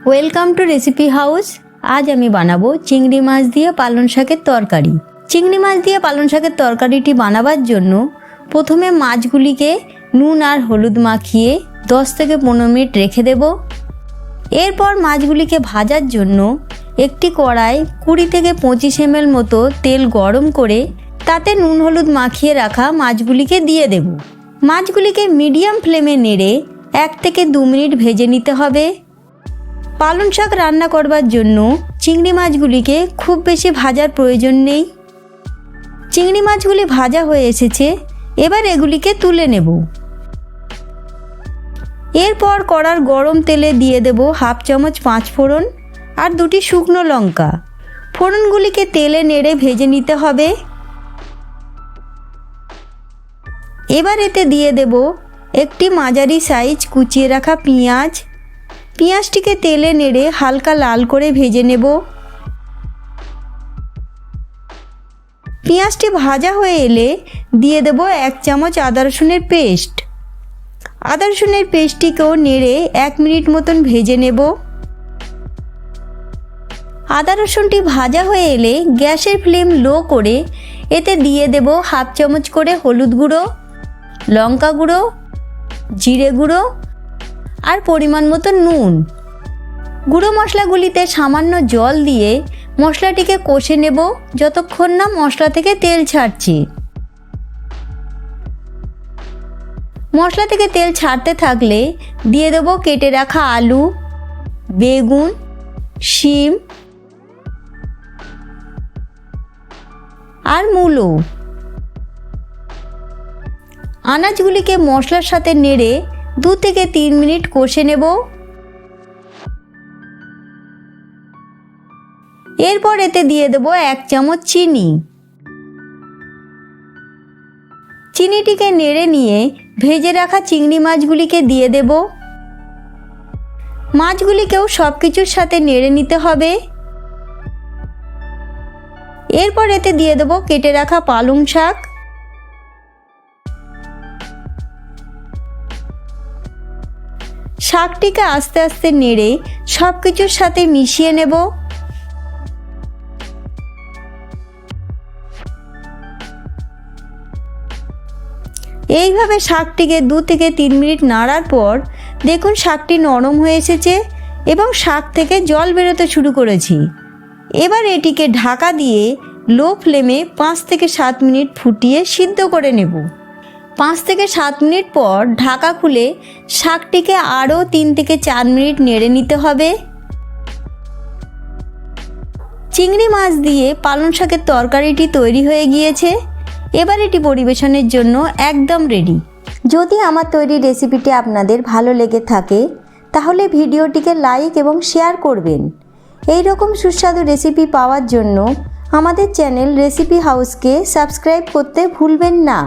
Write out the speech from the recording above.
Welcome to recipe house. আজ আমি বানাবো চিংড়ি মাছ দিয়ে পালং শাকের তরকারি। চিংড়ি মাছ দিয়ে পালং শাকের তরকারিটি বানাবার জন্য প্রথমে মাছগুলিকে নুন আর হলুদ মাখিয়ে 10 থেকে 15 মিনিট রেখে দেব। এরপর মাছগুলিকে ভাজার জন্য একটি কড়াই 20 থেকে 25 ml মতো তেল গরম করে তাতে নুন হলুদ মাখিয়ে রাখা মাছগুলিকে দিয়ে দেব। মাছগুলিকে মিডিয়াম ফ্লেমে নেড়ে 1 থেকে 2 মিনিট ভেজে নিতে হবে। পালং শাক রান্না করবার জন্য চিংড়ি মাছগুলিকে খুব বেশি ভাজার প্রয়োজন নেই। চিংড়ি মাছগুলি ভাজা হয়ে এসেছে, এবার এগুলিকে তুলে নেব। এরপর কড়ার গরম তেলে দিয়ে দেব 1/2 চামচ 5 ফোড়ন আর 2টি শুকনো লঙ্কা। ফোড়নগুলিকে তেলে নেড়ে ভেজে নিতে হবে। এবার এতে দিয়ে দেব একটি মাঝারি সাইজ কুচিয়ে রাখা পেঁয়াজ। পেঁয়াজটিকে তেলে নেড়ে হালকা লাল করে ভেজে নেব। পেঁয়াজটি ভাজা হয়ে এলে দিয়ে দেব 1 চামচ আদা রসুনের পেস্ট। আদা রসুনের পেস্টটিকেও নেড়ে 1 মিনিট মতন ভেজে নেব। আদা রসুনটি ভাজা হয়ে এলে গ্যাসের ফ্লেম লো করে এতে দিয়ে দেব 1/2 চামচ করে হলুদ গুঁড়ো, লঙ্কা গুঁড়ো, জিরে গুঁড়ো আর পরিমাণ মতো নুন। গুঁড়ো মশলাগুলিতে সামান্য জল দিয়ে মশলাটিকে কষে নেব যতক্ষণ না মশলা থেকে তেল ছাড়ছে। মশলা থেকে তেল ছাড়তে থাকলে দিয়ে দেব কেটে রাখা আলু, বেগুন, শিম আর মূলো। আনাজগুলিকে মশলার সাথে নেড়ে 2 থেকে 3 মিনিট কষে নেব। এরপর এতে দিয়ে দেব 1 চামচ চিনি। চিনিটিকে নেড়ে নিয়ে ভেজে রাখা চিংড়ি মাছগুলিকে দিয়ে দেব। মাছগুলিকেও সব কিছুর সাথে নেড়ে নিতে হবে। এরপর এতে দিয়ে দেব কেটে রাখা পালং শাক। শাকটিকে আস্তে আস্তে নেড়ে সব কিছুর সাথে মিশিয়ে নেব। এইভাবে শাকটিকে 2 থেকে 3 মিনিট নাড়ার পর দেখুন শাকটি নরম হয়ে এসেছে এবং শাক থেকে জল বেরোতে শুরু করেছে। এবার এটিকে ঢাকা দিয়ে লো ফ্লেমে 5 থেকে 7 মিনিট ফুটিয়ে সিদ্ধ করে নেব। 5 থেকে 7 মিনিট পর ঢাকা খুলে শাকটিকে আরও 3 থেকে 4 মিনিট নেড়ে নিতে হবে। চিংড়ি মাছ দিয়ে পালং শাকের তরকারিটি তৈরি হয়ে গিয়েছে। এবার এটি পরিবেশনের জন্য একদম রেডি। যদি আমার তৈরি রেসিপিটি আপনাদের ভালো লেগে থাকে তাহলে ভিডিওটিকে লাইক এবং শেয়ার করবেন। এই রকম সুস্বাদু রেসিপি পাওয়ার জন্য আমাদের চ্যানেল রেসিপি হাউসকে সাবস্ক্রাইব করতে ভুলবেন না।